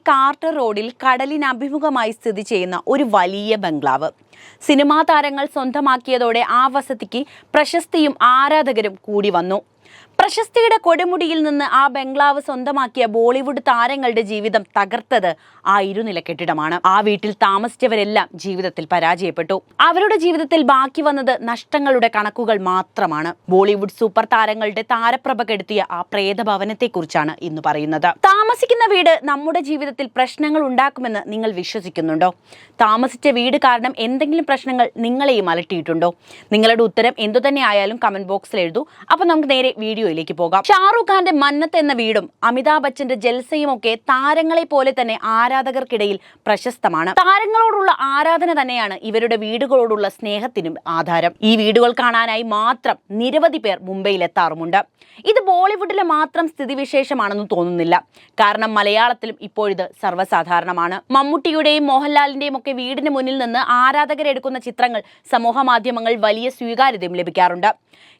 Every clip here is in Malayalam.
കാർട്ടർ റോഡിൽ കടലിന് അഭിമുഖമായി സ്ഥിതി ചെയ്യുന്ന ഒരു വലിയ ബംഗ്ലാവ്. സിനിമാ താരങ്ങൾ സ്വന്തമാക്കിയതോടെ ആ വസതിക്ക് പ്രശസ്തിയും ആരാധകരും കൂടി വന്നു. പ്രശസ്തിയുടെ കൊടുമുടിയിൽ നിന്ന് ആ ബംഗ്ലാവ് സ്വന്തമാക്കിയ ബോളിവുഡ് താരങ്ങളുടെ ജീവിതം തകർത്തത് ആ ഇരുനില കെട്ടിടമാണ്. ആ വീട്ടിൽ താമസിച്ചവരെല്ലാം ജീവിതത്തിൽ പരാജയപ്പെട്ടു. അവരുടെ ജീവിതത്തിൽ ബാക്കി വന്നത് നഷ്ടങ്ങളുടെ കണക്കുകൾ മാത്രമാണ്. ബോളിവുഡ് സൂപ്പർ താരങ്ങളുടെ താരപ്രഭ കെടുത്തിയ ആ പ്രേതഭവനത്തെക്കുറിച്ചാണ് ഇന്ന് പറയുന്നത്. താമസിക്കുന്ന വീട് നമ്മുടെ ജീവിതത്തിൽ പ്രശ്നങ്ങൾ ഉണ്ടാക്കുമെന്ന് നിങ്ങൾ വിശ്വസിക്കുന്നുണ്ടോ? താമസിച്ച വീട് കാരണം എന്തെങ്കിലും പ്രശ്നങ്ങൾ നിങ്ങളെയും അലട്ടിയിട്ടുണ്ടോ? നിങ്ങളുടെ ഉത്തരം എന്തുതന്നെ ആയാലും കമന്റ് ബോക്സിൽ എഴുതൂ. അപ്പൊ നമുക്ക് നേരെ വീഡിയോയിലേക്ക് പോകാം. ഷാറൂഖ് ഖാന്റെ മന്നത്ത് എന്ന വീടും അമിതാഭ് ബച്ചന്റെ ജൽസയും ഒക്കെ താരങ്ങളെ പോലെ തന്നെ ആരാധകർക്കിടയിൽ പ്രശസ്തമാണ്. താരങ്ങളോടുള്ള ആരാധന തന്നെയാണ് ഇവരുടെ വീടുകളോടുള്ള സ്നേഹത്തിനും ആധാരം. ഈ വീടുകൾ കാണാനായി മാത്രം നിരവധി പേർ മുംബൈയിൽ എത്താറുമുണ്ട്. ഇത് ബോളിവുഡിലെ മാത്രം സ്ഥിതിവിശേഷമാണെന്ന് തോന്നുന്നില്ല. കാരണം മലയാളത്തിലും ഇപ്പോഴിത് സർവ്വസാധാരണമാണ്. മമ്മൂട്ടിയുടെയും മോഹൻലാലിന്റെയും ഒക്കെ വീടിന് മുന്നിൽ നിന്ന് ആരാധകരെടുക്കുന്ന ചിത്രങ്ങൾ സമൂഹ മാധ്യമങ്ങളിൽ വലിയ സ്വീകാര്യതയും ലഭിക്കാറുണ്ട്.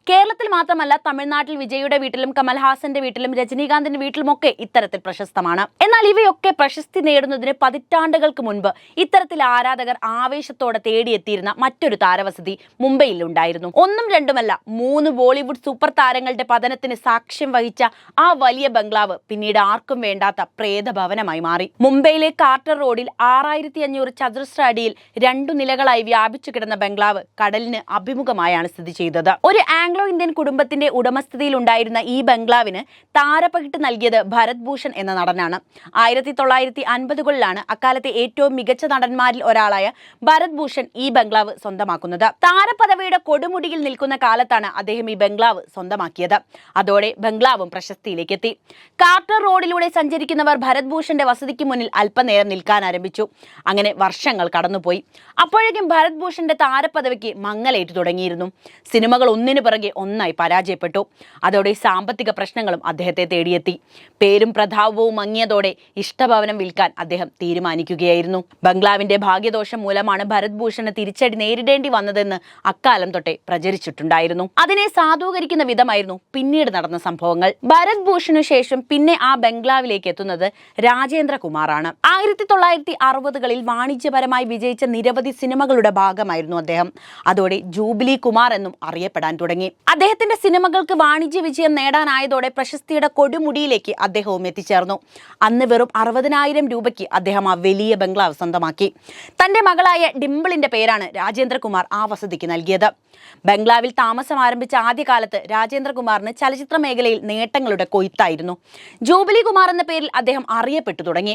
കേരളത്തിൽ മാത്രമല്ല, തമിഴ്നാട്ടിൽ വിജയുടെ വീട്ടിലും കമൽഹാസന്റെ വീട്ടിലും രജനീകാന്തിന്റെ വീട്ടിലുമൊക്കെ ഇത്തരത്തിൽ പ്രശസ്തമാണ്. എന്നാൽ ഇവയൊക്കെ പ്രശസ്തി നേടുന്നതിന് പതിറ്റാണ്ടുകൾക്ക് മുൻപ് ഇത്തരത്തിൽ ആരാധകർ ആവേശത്തോടെ തേടിയെത്തിയിരുന്ന മറ്റൊരു താരവസതി മുംബൈയിൽ ഉണ്ടായിരുന്നു. ഒന്നും രണ്ടുമല്ല, 3 ബോളിവുഡ് സൂപ്പർ താരങ്ങളുടെ പതനത്തിന് സാക്ഷ്യം വഹിച്ച ആ വലിയ ബംഗ്ലാവ് പിന്നീട് ആർക്കും വേണ്ടാത്ത പ്രേതഭവനമായി മാറി. മുംബൈയിലെ കാർട്ടർ റോഡിൽ 6500 ചതുരശ്ര അടിയിൽ 2 നിലകളായി വ്യാപിച്ചു കിടന്ന ബംഗ്ലാവ് കടലിന് അഭിമുഖമായാണ് സ്ഥിതി ചെയ്തത്. ഒരു ആംഗ്ലോ ഇന്ത്യൻ കുടുംബത്തിന്റെ ഉടമസ്ഥതയിൽ ഉണ്ടായിരുന്ന ഈ ബംഗ്ലാവിന് താരപ്പകിട്ട് നൽകിയത് ഭരത് ഭൂഷൺ എന്ന നടനാണ്. 1950കളിലാണ് അക്കാലത്തെ ഏറ്റവും മികച്ച നടന്മാരിൽ ഒരാളായ ഭരത് ഭൂഷൺ ഈ ബംഗ്ലാവ് സ്വന്തമാക്കുന്നത്. താരപദവിയുടെ കൊടുമുടിയിൽ നിൽക്കുന്ന കാലത്താണ് അദ്ദേഹം ഈ ബംഗ്ലാവ് സ്വന്തമാക്കിയത്. അതോടെ ബംഗ്ലാവും പ്രശസ്തിയിലേക്ക് എത്തി. കാർട്ടർ റോഡിലൂടെ സഞ്ചരിക്കുന്നവർ ഭരത് ഭൂഷന്റെ വസതിക്ക് മുന്നിൽ അല്പനേരം നിൽക്കാൻ ആരംഭിച്ചു. അങ്ങനെ വർഷങ്ങൾ കടന്നുപോയി. അപ്പോഴേക്കും ഭരത് ഭൂഷന്റെ താരപദവിക്ക് മങ്ങലേറ്റു തുടങ്ങിയിരുന്നു. സിനിമകൾ ഒന്നിനു പിറകെ ഒന്നായി പരാജയപ്പെട്ടു. അതോടെ സാമ്പത്തിക പ്രശ്നങ്ങളും അദ്ദേഹത്തെ തേടിയെത്തി. പേരും പ്രതാപവും മങ്ങിയതോടെ ഇഷ്ടഭവനം വിൽക്കാൻ അദ്ദേഹം തീരുമാനിക്കുകയായിരുന്നു. ബംഗ്ലാവിന്റെ ഭാഗ്യദോഷം മൂലമാണ് ഭരത് ഭൂഷണ് തിരിച്ചടി നേരിടേണ്ടി വന്നതെന്ന് അക്കാലം തൊട്ടേ പ്രചരിച്ചിട്ടുണ്ടായിരുന്നു. അതിനെ സാധൂകരിക്കുന്ന വിധമായിരുന്നു പിന്നീട് നടന്ന സംഭവങ്ങൾ. ഭരത് ഭൂഷണു ശേഷം പിന്നെ ആ ബംഗ്ലാവിലേക്ക് എത്തുന്നത് രാജേന്ദ്ര കുമാറാണ്. 1960കളിൽ വാണിജ്യപരമായി വിജയിച്ച നിരവധി സിനിമകളുടെ ഭാഗമായിരുന്നു അദ്ദേഹം. അതോടെ ജൂബിലി കുമാർ എന്നും അറിയപ്പെടാൻ തുടങ്ങി. അദ്ദേഹത്തിന്റെ സിനിമകൾക്ക് വാണിജ്യ വിജയം നേടാനായതോടെ പ്രശസ്തിയുടെ കൊടുമുടിയിലേക്ക് അദ്ദേഹവും എത്തിച്ചേർന്നു. അന്ന് വെറും 60,000 രൂപയ്ക്ക് അദ്ദേഹം ആ വലിയ ബംഗ്ലാവ് സ്വന്തമാക്കി. തന്റെ മകളായ ഡിംപിളിന്റെ പേരാണ് രാജേന്ദ്രകുമാർ ആ വസതിക്ക് നൽകിയത്. ബംഗ്ലാവിൽ താമസം ആരംഭിച്ച ആദ്യകാലത്ത് രാജേന്ദ്രകുമാറിന് ചലച്ചിത്ര മേഖലയിൽ നേട്ടങ്ങളുടെ കൊയ്ത്തായിരുന്നു. ജൂബിലി കുമാർ എന്ന പേരിൽ അദ്ദേഹം അറിയപ്പെട്ടു തുടങ്ങി.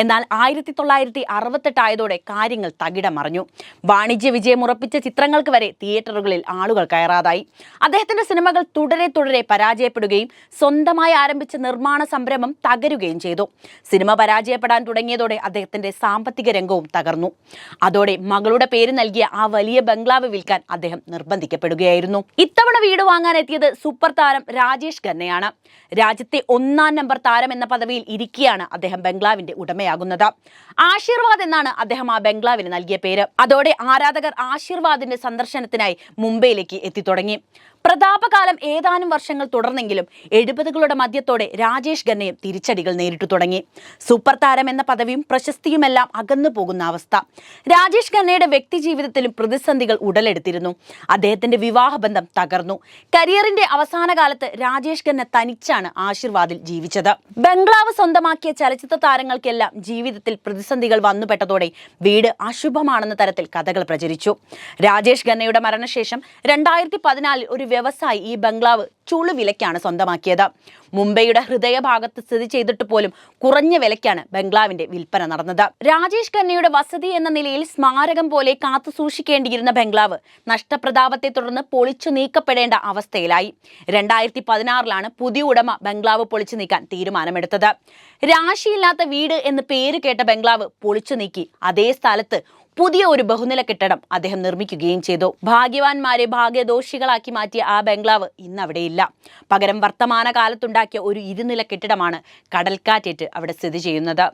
എന്നാൽ 1968 ആയതോടെ കാര്യങ്ങൾ തകിടം മറിഞ്ഞു. വാണിജ്യ വിജയം ഉറപ്പിച്ച ചിത്രങ്ങൾക്ക് വരെ തിയേറ്ററുകളിൽ ആളുകൾ കയറാതായി. അദ്ദേഹത്തിന്റെ സിനിമകൾ തുടരെ പരാജയപ്പെടുകയും സ്വന്തമായി ആരംഭിച്ച നിർമ്മാണ സംരംഭം തകരുകയും ചെയ്തു. സിനിമ പരാജയപ്പെടാൻ തുടങ്ങിയതോടെ അദ്ദേഹത്തിന്റെ സാമ്പത്തിക രംഗവും തകർന്നു. അതോടെ മകളുടെ പേര് നൽകിയ ആ വലിയ ബംഗ്ലാവ് വിൽക്കാൻ അദ്ദേഹം നിർബന്ധിക്കപ്പെടുകയായിരുന്നു. ഇത്തവണ വീട് വാങ്ങാൻ എത്തിയത് സൂപ്പർ താരം രാജേഷ് ഖന്നയാണ്. രാജ്യത്തെ 1-ാം നമ്പർ താരം എന്ന പദവിയിൽ ഇരിക്കെയാണ് അദ്ദേഹം ബംഗ്ലാവിന്റെ ഉടമയാകുന്നത്. ആശീർവാദ് എന്നാണ് അദ്ദേഹം ആ ബംഗ്ലാവിന് നൽകിയ പേര്. അതോടെ ആരാധകർ ആശീർവാദിന്റെ സന്ദർശനത്തിനായി മുംബൈയിലേക്ക് എത്തിത്തുടങ്ങി. പ്രതാപകാലം ഏതാനും വർഷങ്ങൾ തുടർന്നെങ്കിലും 70കളുടെ മധ്യത്തോടെ രാജേഷ് ഖന്നയും തിരിച്ചടികൾ നേരിട്ടു തുടങ്ങി. സൂപ്പർ താരം എന്ന പദവിയും പ്രശസ്തിയുമെല്ലാം അകന്നു പോകുന്ന അവസ്ഥ. രാജേഷ് ഖന്നയുടെ വ്യക്തി ജീവിതത്തിലും പ്രതിസന്ധികൾ ഉടലെടുത്തിരുന്നു. അദ്ദേഹത്തിന്റെ വിവാഹബന്ധം തകർന്നു. കരിയറിന്റെ അവസാന കാലത്ത് രാജേഷ് ഖന്ന തനിച്ചാണ് ആശീർവാദിൽ ജീവിച്ചത്. ബംഗ്ലാവ് സ്വന്തമാക്കിയ ചലച്ചിത്ര താരങ്ങൾക്കെല്ലാം ജീവിതത്തിൽ പ്രതിസന്ധികൾ വന്നുപെട്ടതോടെ വീട് അശുഭമാണെന്ന തരത്തിൽ കഥകൾ പ്രചരിച്ചു. രാജേഷ് ഖന്നയുടെ മരണശേഷം 2014 ഒരു വ്യവസായി ഈ ബംഗ്ലാവ് ചുളുവിലയ്ക്കാണ് സ്വന്തമാക്കിയത്. മുംബൈയുടെ ഹൃദയഭാഗത്ത് സ്ഥിതി ചെയ്തിട്ട് പോലും കുറഞ്ഞ വിലയ്ക്കാണ് ബംഗ്ലാവിന്റെ വിൽപ്പന നടന്നത്. രാജേഷ് ഖന്നയുടെ വസതി എന്ന നിലയിൽ സ്മാരകം പോലെ കാത്തു സൂക്ഷിക്കേണ്ടിയിരുന്ന ബംഗ്ലാവ് നഷ്ടപ്രതാപത്തെ തുടർന്ന് പൊളിച്ചു നീക്കപ്പെടേണ്ട അവസ്ഥയിലായി. 2016ലാണ് പുതിയ ഉടമ ബംഗ്ലാവ് പൊളിച്ചു നീക്കാൻ തീരുമാനമെടുത്തത്. രാശിയില്ലാത്ത വീട് എന്ന് പേര് കേട്ട ബംഗ്ലാവ് പൊളിച്ചു നീക്കി അതേ സ്ഥലത്ത് പുതിയ ഒരു ബഹുനില കെട്ടിടം അദ്ദേഹം നിർമ്മിക്കുകയും ചെയ്തു. ഭാഗ്യവാന്മാരെ ഭാഗ്യദോഷികളാക്കി മാറ്റിയ ആ ബംഗ്ലാവ് ഇന്ന് അവിടെയില്ല. പകരം വർത്തമാന കാലത്തുണ്ടാക്കിയ ഒരു ഇരുനില കെട്ടിടമാണ് കടൽക്കാറ്റേറ്റ് അവിടെ സ്ഥിതി ചെയ്യുന്നത്.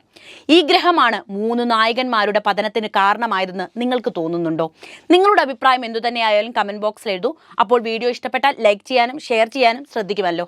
ഈ ഗ്രഹമാണ് 3 നായകന്മാരുടെ പതനത്തിന് കാരണമായതെന്ന് നിങ്ങൾക്ക് തോന്നുന്നുണ്ടോ? നിങ്ങളുടെ അഭിപ്രായം എന്തുതന്നെയായാലും കമന്റ് ബോക്സിൽ എഴുതൂ. അപ്പോൾ വീഡിയോ ഇഷ്ടപ്പെട്ടാൽ ലൈക്ക് ചെയ്യാനും ഷെയർ ചെയ്യാനും ശ്രദ്ധിക്കുമല്ലോ.